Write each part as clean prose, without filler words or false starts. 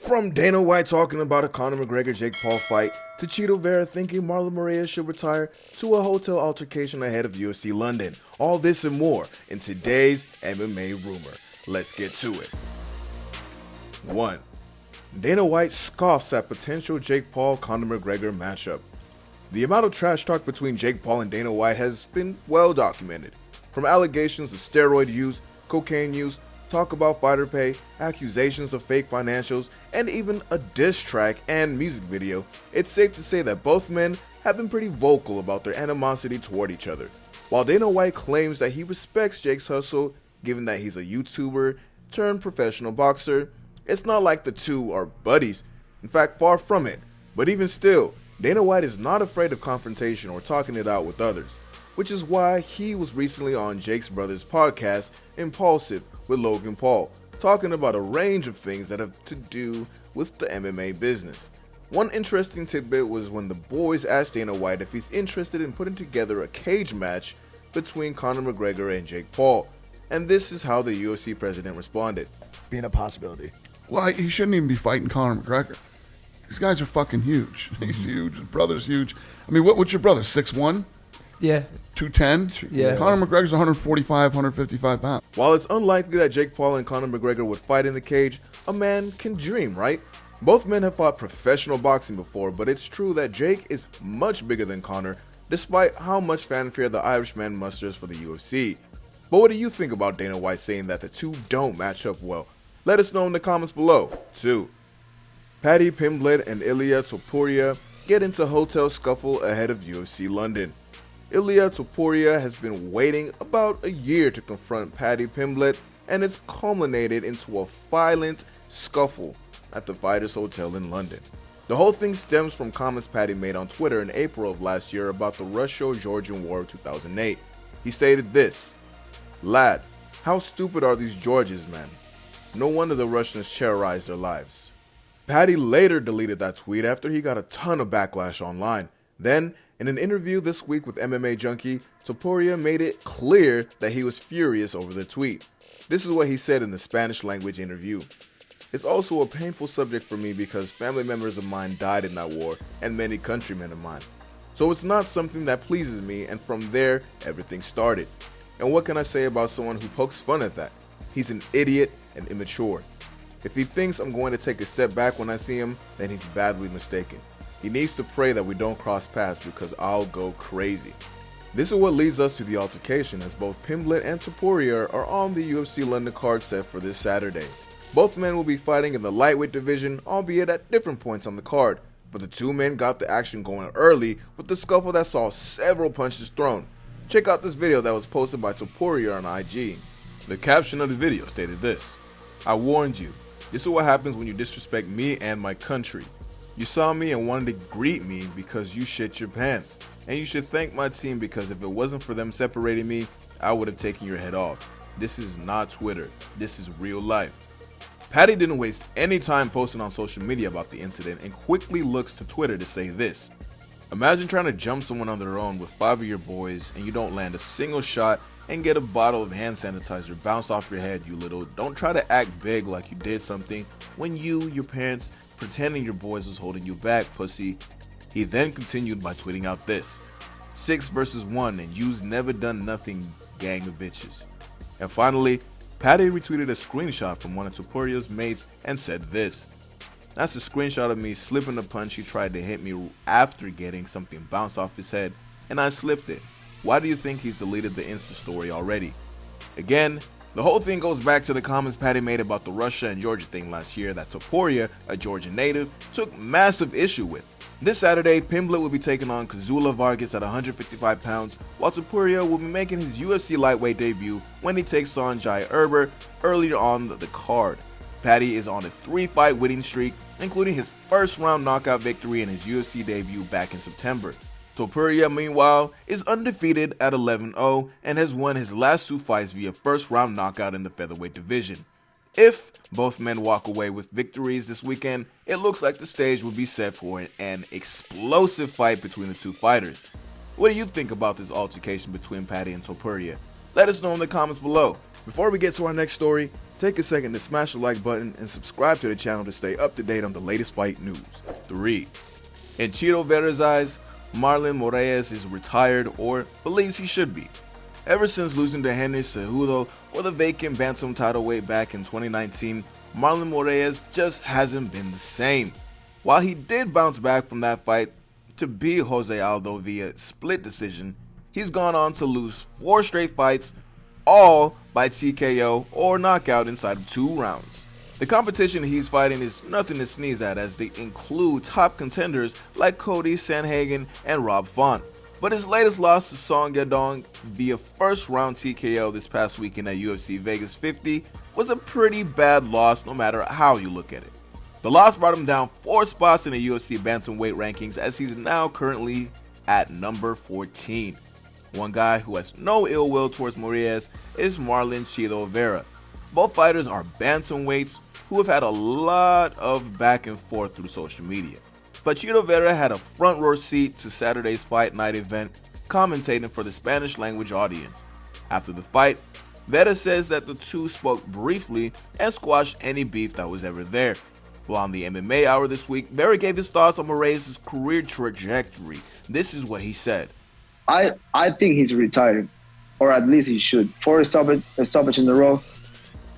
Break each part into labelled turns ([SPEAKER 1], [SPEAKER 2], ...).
[SPEAKER 1] From Dana White talking about a Conor McGregor-Jake Paul fight, to Chito Vera thinking Marlon Moraes should retire, to a hotel altercation ahead of UFC London. All this and more in today's MMA rumor. Let's get to it. 1. Dana White scoffs at potential Jake Paul-Conor McGregor matchup. The amount of trash talk between Jake Paul and Dana White has been well documented. From allegations of steroid use, cocaine use, talk about fighter pay, accusations of fake financials, and even a diss track and music video, it's safe to say that both men have been pretty vocal about their animosity toward each other. While Dana White claims that he respects Jake's hustle, given that he's a YouTuber turned professional boxer, it's not like the two are buddies. In fact, far from it. But even still, Dana White is not afraid of confrontation or talking it out with others, which is why he was recently on Jake's brother's podcast, Impulsive, with Logan Paul, talking about a range of things that have to do with the MMA business. One interesting tidbit was when the boys asked Dana White if he's interested in putting together a cage match between Conor McGregor and Jake Paul, and this is how the UFC president responded.
[SPEAKER 2] Being a possibility.
[SPEAKER 3] Well, he shouldn't even be fighting Conor McGregor. These guys are fucking huge. He's huge. His brother's huge. I mean, what's your brother, 6'1"?
[SPEAKER 2] Yeah.
[SPEAKER 3] 210?
[SPEAKER 2] Yeah.
[SPEAKER 3] Conor McGregor's 145, 155 pounds.
[SPEAKER 1] While it's unlikely that Jake Paul and Conor McGregor would fight in the cage, a man can dream, right? Both men have fought professional boxing before, but it's true that Jake is much bigger than Conor, despite how much fanfare the Irishman musters for the UFC. But what do you think about Dana White saying that the two don't match up well? Let us know in the comments below. 2. Paddy, Pimblett, and Ilia Topuria get into hotel scuffle ahead of UFC London. Ilia Topuria has been waiting about a year to confront Paddy Pimblett, and it's culminated into a violent scuffle at the Fighters Hotel in London. The whole thing stems from comments Paddy made on Twitter in April of last year about the Russo-Georgian War of 2008. He stated this: "Lad, how stupid are these Georgians, man? No wonder the Russians terrorized their lives." Paddy later deleted that tweet after he got a ton of backlash online. Then, in an interview this week with MMA Junkie, Topuria made it clear that he was furious over the tweet. This is what he said in the Spanish language interview. "It's also a painful subject for me because family members of mine died in that war and many countrymen of mine. So it's not something that pleases me, and from there, everything started. And what can I say about someone who pokes fun at that? He's an idiot and immature. If he thinks I'm going to take a step back when I see him, then he's badly mistaken. He needs to pray that we don't cross paths because I'll go crazy." This is what leads us to the altercation, as both Pimblett and Topuria are on the UFC London card set for this Saturday. Both men will be fighting in the lightweight division, albeit at different points on the card, but the two men got the action going early with the scuffle that saw several punches thrown. Check out this video that was posted by Topuria on IG. The caption of the video stated this: "I warned you. This is what happens when you disrespect me and my country. You saw me and wanted to greet me because you shit your pants. And you should thank my team because if it wasn't for them separating me, I would have taken your head off. This is not Twitter. This is real life." Paddy didn't waste any time posting on social media about the incident and quickly looks to Twitter to say this: "Imagine trying to jump someone on their own with 5 of your boys and you don't land a single shot and get a bottle of hand sanitizer bounced off your head, you little. Don't try to act big like you did something when your parents, pretending your boys was holding you back, pussy." He then continued by tweeting out this: "6 versus 1 and you's never done nothing, gang of bitches." And finally, Paddy retweeted a screenshot from one of Topuria's mates and said this: "That's a screenshot of me slipping a punch he tried to hit me after getting something bounced off his head, and I slipped it. Why do you think he's deleted the Insta story already?" Again, the whole thing goes back to the comments Paddy made about the Russia and Georgia thing last year that Topuria, a Georgian native, took massive issue with. This Saturday, Pimblett will be taking on Kazula Vargas at 155 pounds, while Topuria will be making his UFC lightweight debut when he takes on Jai Erber earlier on the card. Paddy is on a 3-fight winning streak, including his first round knockout victory in his UFC debut back in September. Topuria, meanwhile, is undefeated at 11-0 and has won his last 2 fights via first round knockout in the featherweight division. If both men walk away with victories this weekend, it looks like the stage will be set for an explosive fight between the two fighters. What do you think about this altercation between Paddy and Topuria? Let us know in the comments below. Before we get to our next story, Take a second to smash the like button and subscribe to the channel to stay up to date on the latest fight news. 3. In Chito Vera's eyes, Marlon Moraes is retired, or believes he should be. Ever since losing to Henry Cejudo for the vacant bantam title weight back in 2019, Marlon Moraes just hasn't been the same. While he did bounce back from that fight to beat Jose Aldo via split decision, he's gone on to lose 4 straight fights, all by TKO or knockout inside of 2 rounds. The competition he's fighting is nothing to sneeze at, as they include top contenders like Cody Sanhagen and Rob Font. But his latest loss to Song Yadong via first round TKO this past weekend at UFC Vegas 50 was a pretty bad loss no matter how you look at it. The loss brought him down 4 spots in the UFC bantamweight rankings, as he's now currently at number 14. One guy who has no ill will towards Moraes is Marlon Chito Vera. Both fighters are bantamweights who have had a lot of back and forth through social media. But Chito Vera had a front row seat to Saturday's fight night event, commentating for the Spanish language audience. After the fight, Vera says that the two spoke briefly and squashed any beef that was ever there. While on the MMA Hour this week, Vera gave his thoughts on Moraes' career trajectory. This is what he said.
[SPEAKER 2] I think he's retiring, or at least he should. 4 stoppage in a row.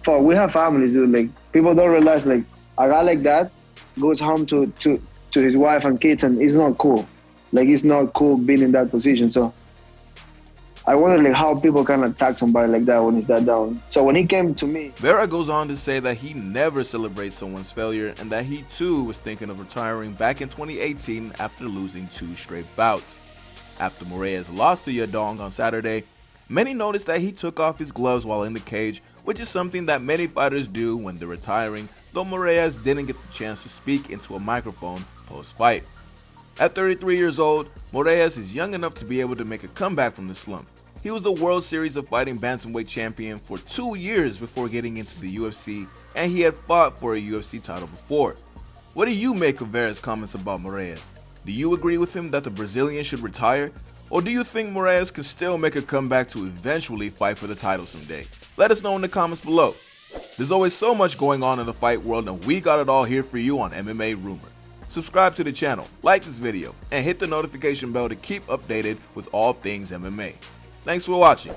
[SPEAKER 2] For we have families, dude. Like, people don't realize, like, a guy like that goes home to his wife and kids, and it's not cool. Like, it's not cool being in that position. So I wonder, like, how people can attack somebody like that when he's that down. So when he came to me,
[SPEAKER 1] Vera goes on to say that he never celebrates someone's failure, and that he too was thinking of retiring back in 2018 after losing 2 straight bouts. After Moraes lost to Yadong on Saturday, many noticed that he took off his gloves while in the cage, which is something that many fighters do when they're retiring, though Moraes didn't get the chance to speak into a microphone post-fight. At 33 years old, Moraes is young enough to be able to make a comeback from the slump. He was the World Series of Fighting Bantamweight champion for 2 years before getting into the UFC, and he had fought for a UFC title before. What do you make of Vera's comments about Moraes? Do you agree with him that the Brazilian should retire? Or do you think Moraes can still make a comeback to eventually fight for the title someday? Let us know in the comments below. There's always so much going on in the fight world, and we got it all here for you on MMA Rumor. Subscribe to the channel, like this video, and hit the notification bell to keep updated with all things MMA. Thanks for watching.